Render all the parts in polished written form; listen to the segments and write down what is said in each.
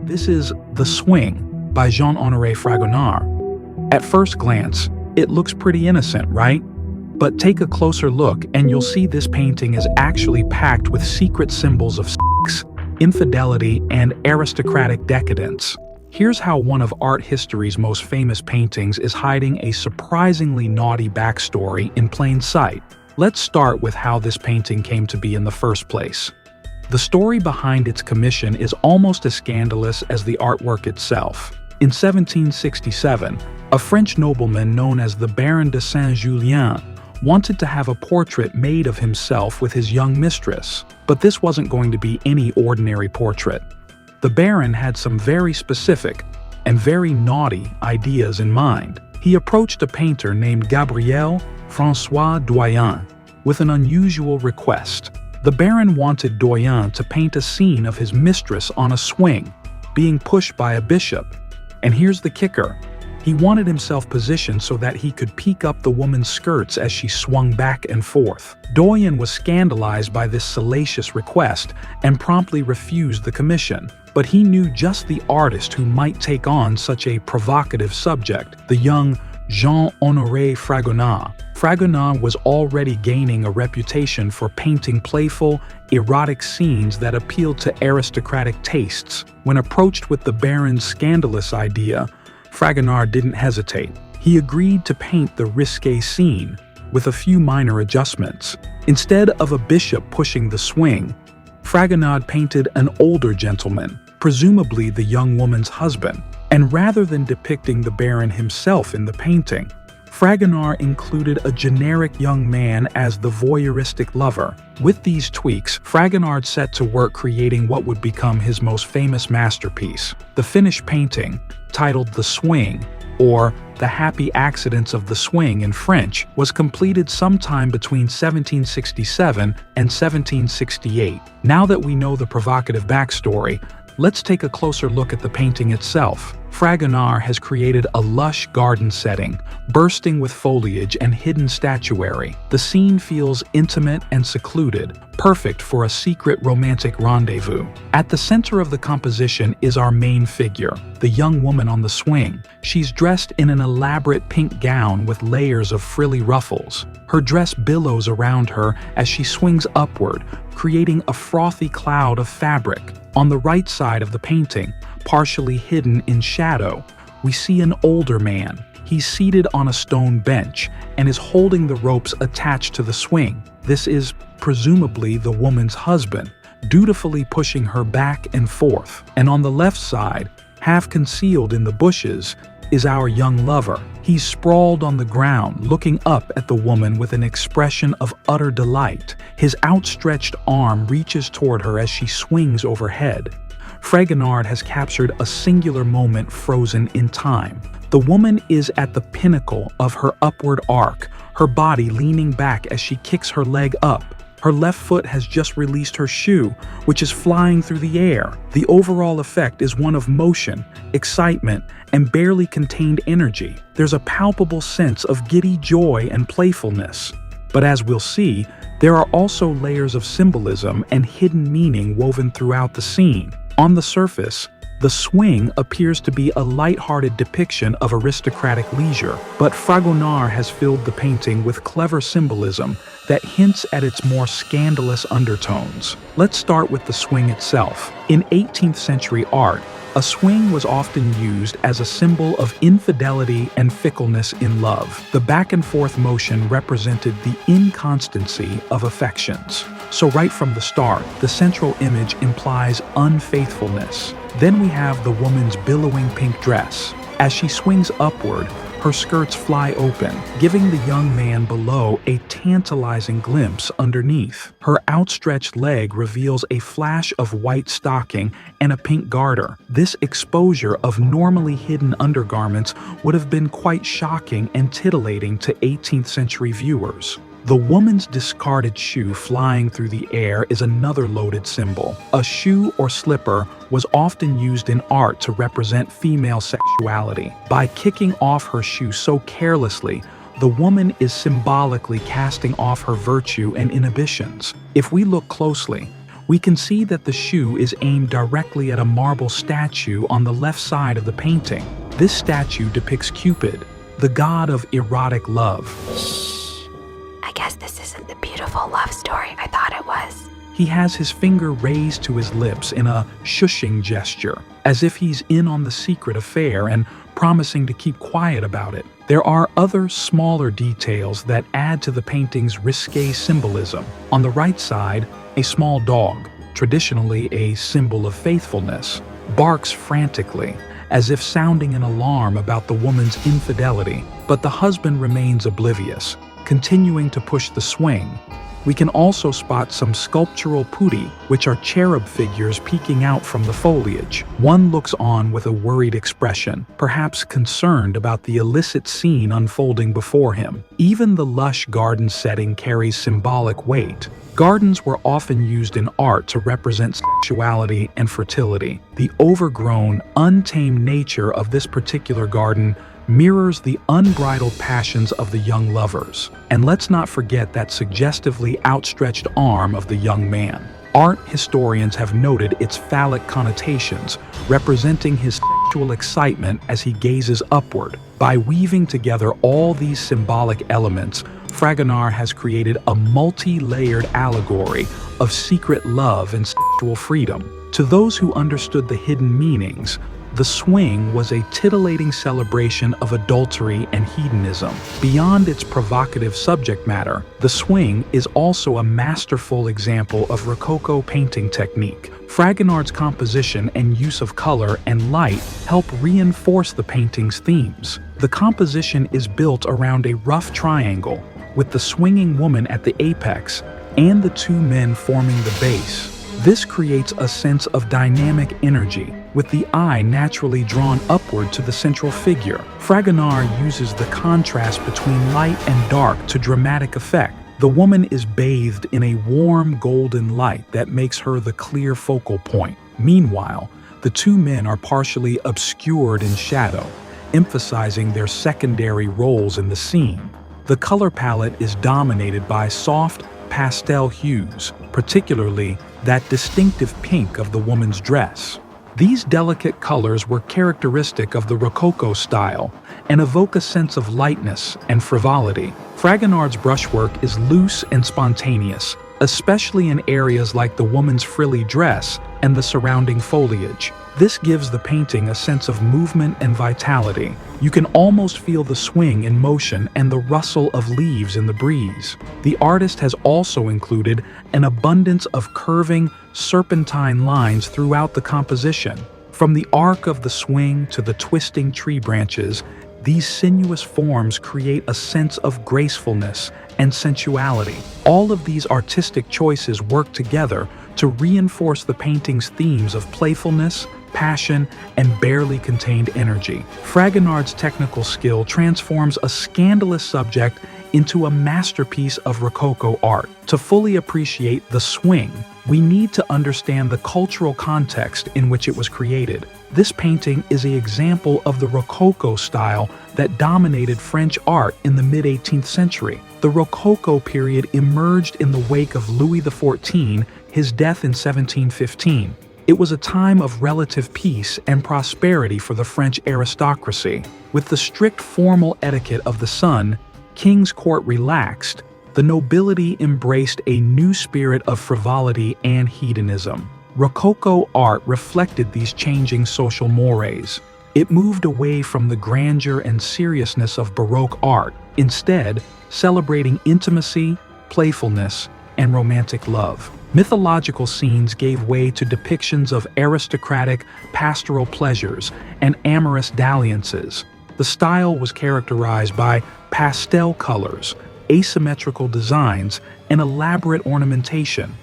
This is The Swing by Jean-Honoré Fragonard. At first glance, it looks pretty innocent, right? But take a closer look and you'll see this painting is actually packed with secret symbols of sex, infidelity, and aristocratic decadence. Here's how one of art history's most famous paintings is hiding a surprisingly naughty backstory in plain sight. Let's start with how this painting came to be in the first place. The story behind its commission is almost as scandalous as the artwork itself. In 1767, a French nobleman known as the Baron de Saint-Julien wanted to have a portrait made of himself with his young mistress, but this wasn't going to be any ordinary portrait. The Baron had some very specific and very naughty ideas in mind. He approached a painter named Gabriel François Doyen with an unusual request. The Baron wanted Doyen to paint a scene of his mistress on a swing, being pushed by a bishop. And here's the kicker. He wanted himself positioned so that he could peek up the woman's skirts as she swung back and forth. Doyen was scandalized by this salacious request and promptly refused the commission. But he knew just the artist who might take on such a provocative subject, the young Jean-Honoré Fragonard. Fragonard was already gaining a reputation for painting playful, erotic scenes that appealed to aristocratic tastes. When approached with the Baron's scandalous idea, Fragonard didn't hesitate. He agreed to paint the risque scene, with a few minor adjustments. Instead of a bishop pushing the swing, Fragonard painted an older gentleman, presumably the young woman's husband. And rather than depicting the Baron himself in the painting, Fragonard included a generic young man as the voyeuristic lover. With these tweaks, Fragonard set to work creating what would become his most famous masterpiece. The finished painting, titled The Swing, or The Happy Accidents of the Swing in French, was completed sometime between 1767 and 1768. Now that we know the provocative backstory, let's take a closer look at the painting itself. Fragonard has created a lush garden setting, bursting with foliage and hidden statuary. The scene feels intimate and secluded, perfect for a secret romantic rendezvous. At the center of the composition is our main figure, the young woman on the swing. She's dressed in an elaborate pink gown with layers of frilly ruffles. Her dress billows around her as she swings upward, creating a frothy cloud of fabric. On the right side of the painting, partially hidden in shadow, we see an older man. He's seated on a stone bench and is holding the ropes attached to the swing. This is presumably the woman's husband, dutifully pushing her back and forth. And on the left side, half concealed in the bushes, is our young lover. He's sprawled on the ground, looking up at the woman with an expression of utter delight. His outstretched arm reaches toward her as she swings overhead. Fragonard has captured a singular moment frozen in time. The woman is at the pinnacle of her upward arc, her body leaning back as she kicks her leg up. Her left foot has just released her shoe, which is flying through the air. The overall effect is one of motion, excitement, and barely contained energy. There's a palpable sense of giddy joy and playfulness. But as we'll see, there are also layers of symbolism and hidden meaning woven throughout the scene. On the surface, the swing appears to be a light-hearted depiction of aristocratic leisure, but Fragonard has filled the painting with clever symbolism that hints at its more scandalous undertones. Let's start with the swing itself. In 18th century art, a swing was often used as a symbol of infidelity and fickleness in love. The back-and-forth motion represented the inconstancy of affections. So right from the start, the central image implies unfaithfulness. Then we have the woman's billowing pink dress. As she swings upward, her skirts fly open, giving the young man below a tantalizing glimpse underneath. Her outstretched leg reveals a flash of white stocking and a pink garter. This exposure of normally hidden undergarments would have been quite shocking and titillating to 18th century viewers. The woman's discarded shoe flying through the air is another loaded symbol. A shoe or slipper was often used in art to represent female sexuality. By kicking off her shoe so carelessly, the woman is symbolically casting off her virtue and inhibitions. If we look closely, We can see that the shoe is aimed directly at a marble statue on the left side of the painting. This statue depicts Cupid, the god of erotic love. Shh. I guess this isn't the beautiful love story I thought it was. He has his finger raised to his lips in a shushing gesture, as if he's in on the secret affair and promising to keep quiet about it. There are other smaller details that add to the painting's risque symbolism. On the right side, a small dog, traditionally a symbol of faithfulness, barks frantically, as if sounding an alarm about the woman's infidelity, but the husband remains oblivious, continuing to push the swing. We can also spot some sculptural putti, which are cherub figures peeking out from the foliage. One looks on with a worried expression, perhaps concerned about the illicit scene unfolding before him. Even the lush garden setting carries symbolic weight. Gardens were often used in art to represent sexuality and fertility. The overgrown, untamed nature of this particular garden mirrors the unbridled passions of the young lovers. And let's not forget that suggestively outstretched arm of the young man. Art historians have noted its phallic connotations, representing his sexual excitement as he gazes upward. By weaving together all these symbolic elements, Fragonard has created a multi-layered allegory of secret love and sexual freedom. To those who understood the hidden meanings, the swing was a titillating celebration of adultery and hedonism. Beyond its provocative subject matter, the swing is also a masterful example of Rococo painting technique. Fragonard's composition and use of color and light help reinforce the painting's themes. The composition is built around a rough triangle, with the swinging woman at the apex and the two men forming the base. This creates a sense of dynamic energy, with the eye naturally drawn upward to the central figure. Fragonard uses the contrast between light and dark to dramatic effect. The woman is bathed in a warm golden light that makes her the clear focal point. Meanwhile, the two men are partially obscured in shadow, emphasizing their secondary roles in the scene. The color palette is dominated by soft, pastel hues, particularly that distinctive pink of the woman's dress. These delicate colors were characteristic of the Rococo style and evoke a sense of lightness and frivolity. Fragonard's brushwork is loose and spontaneous, especially in areas like the woman's frilly dress and the surrounding foliage. This gives the painting a sense of movement and vitality. You can almost feel the swing in motion and the rustle of leaves in the breeze. The artist has also included an abundance of curving, serpentine lines throughout the composition. From the arc of the swing to the twisting tree branches, these sinuous forms create a sense of gracefulness and sensuality. All of these artistic choices work together to reinforce the painting's themes of playfulness, passion, and barely contained energy. Fragonard's technical skill transforms a scandalous subject into a masterpiece of Rococo art. To fully appreciate the swing, we need to understand the cultural context in which it was created. This painting is an example of the Rococo style that dominated French art in the mid-18th century. The Rococo period emerged in the wake of Louis XIV, his death in 1715. It was a time of relative peace and prosperity for the French aristocracy. With the strict formal etiquette of the sun, King's court relaxed, the nobility embraced a new spirit of frivolity and hedonism. Rococo art reflected these changing social mores. It moved away from the grandeur and seriousness of Baroque art, instead celebrating intimacy, playfulness, and romantic love. Mythological scenes gave way to depictions of aristocratic, pastoral pleasures and amorous dalliances. The style was characterized by pastel colors, asymmetrical designs, and elaborate ornamentation.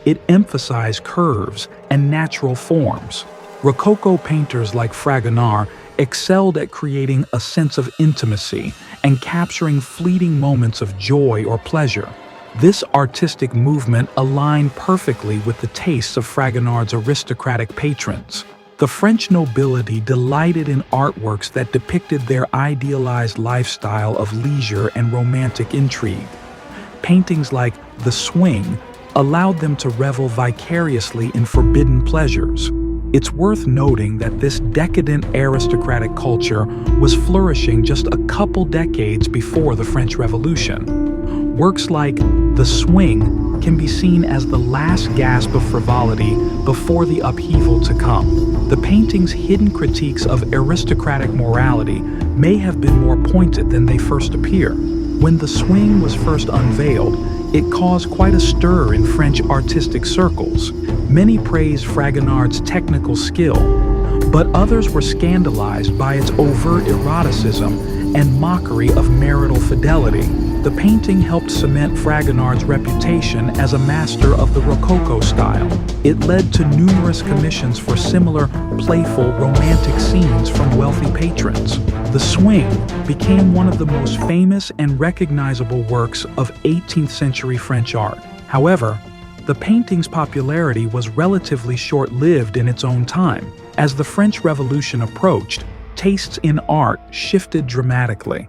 It emphasized curves and natural forms. Rococo painters like Fragonard excelled at creating a sense of intimacy and capturing fleeting moments of joy or pleasure. This artistic movement aligned perfectly with the tastes of Fragonard's aristocratic patrons. The French nobility delighted in artworks that depicted their idealized lifestyle of leisure and romantic intrigue. Paintings like The Swing allowed them to revel vicariously in forbidden pleasures. It's worth noting that this decadent aristocratic culture was flourishing just a couple decades before the French Revolution. Works like The Swing can be seen as the last gasp of frivolity before the upheaval to come. The painting's hidden critiques of aristocratic morality may have been more pointed than they first appear. When The Swing was first unveiled, it caused quite a stir in French artistic circles. Many praised Fragonard's technical skill, but others were scandalized by its overt eroticism and mockery of marital fidelity. The painting helped cement Fragonard's reputation as a master of the Rococo style. It led to numerous commissions for similar, playful, romantic scenes from wealthy patrons. The Swing became one of the most famous and recognizable works of 18th century French art. However, the painting's popularity was relatively short-lived in its own time. As the French Revolution approached, tastes in art shifted dramatically.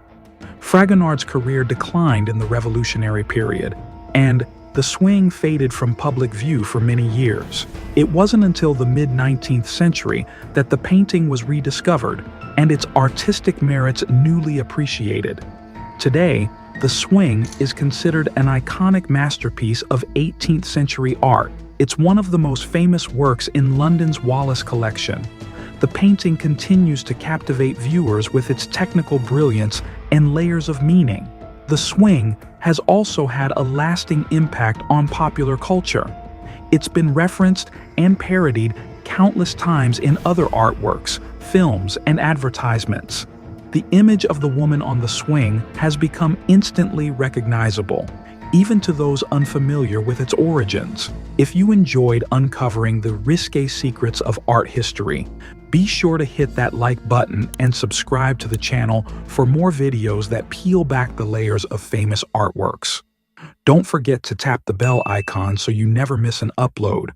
Fragonard's career declined in the revolutionary period, and The Swing faded from public view for many years. It wasn't until the mid-19th century that the painting was rediscovered and its artistic merits newly appreciated. Today, The Swing is considered an iconic masterpiece of 18th century art. It's one of the most famous works in London's Wallace collection. The painting continues to captivate viewers with its technical brilliance and layers of meaning. The Swing has also had a lasting impact on popular culture. It's been referenced and parodied countless times in other artworks, films, and advertisements. The image of the woman on the swing has become instantly recognizable, even to those unfamiliar with its origins. If you enjoyed uncovering the risque secrets of art history, be sure to hit that like button and subscribe to the channel for more videos that peel back the layers of famous artworks. Don't forget to tap the bell icon so you never miss an upload.